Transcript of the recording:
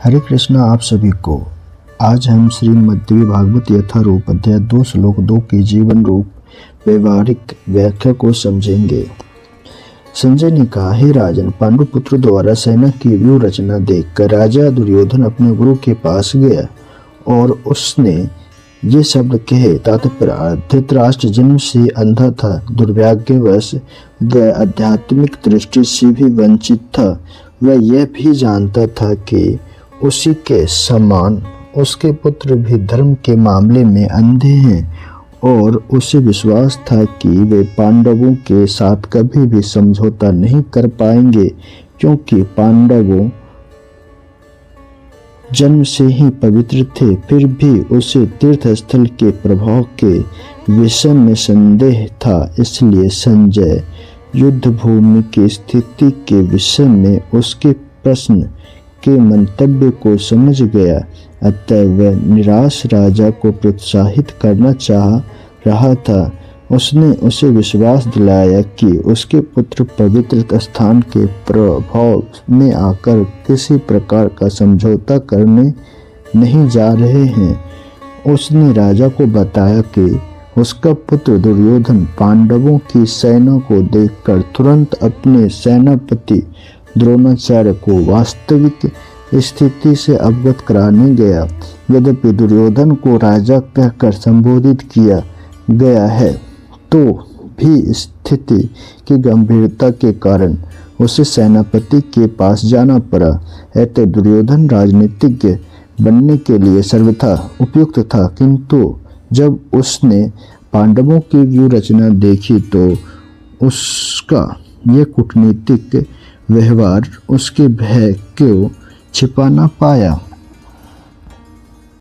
हरे कृष्णा आप सभी को। आज हम श्रीमद्देवी भागवत यथारूप अध्याय 2 श्लोक 2 की जीवन रूप व्यवहारिक व्याख्या को समझेंगे। संजय ने कहा, हे राजन, पांडुपुत्र द्वारा सेना की व्यूह रचना देखकर राजा दुर्योधन अपने गुरु के पास गया और उसने ये शब्द कहे। तात्पर्य: धृतराष्ट्र जन्म से अंधा था, दुर्भाग्यवश वह आध्यात्मिक दृष्टि से भी वंचित था। वह यह भी जानता था कि उसी के समान उसके पुत्र भी धर्म के मामले में अंधे हैं और उसे विश्वास था कि वे पांडवों के साथ कभी भी समझौता नहीं कर पाएंगे, क्योंकि पांडवों जन्म से ही पवित्र थे। फिर भी उसे तीर्थस्थल के प्रभाव के विषय में संदेह था, इसलिए संजय युद्ध भूमि की स्थिति के विषय में उसके प्रश्न के मंतव्य को समझ गया। अतः वह निराश राजा को प्रोत्साहित करना चाह रहा था। उसने उसे विश्वास दिलाया कि उसके पुत्र पवित्र स्थान के प्रभाव में आकर किसी प्रकार का समझौता करने नहीं जा रहे हैं। उसने राजा को बताया कि उसका पुत्र दुर्योधन पांडवों की सेना को देखकर तुरंत अपने सेनापति द्रोणाचार्य को वास्तविक स्थिति से अवगत कराने गया। यद्यपि दुर्योधन को राजा कहकर संबोधित किया गया है, तो भी स्थिति की गंभीरता के कारण उसे सेनापति के पास जाना पड़ा। अतः दुर्योधन राजनीतिज्ञ बनने के लिए सर्वथा उपयुक्त था, किंतु जब उसने पांडवों की व्यूह रचना देखी तो उसका यह कूटनीतिक व्यवहार उसके भय को छिपा न पाया।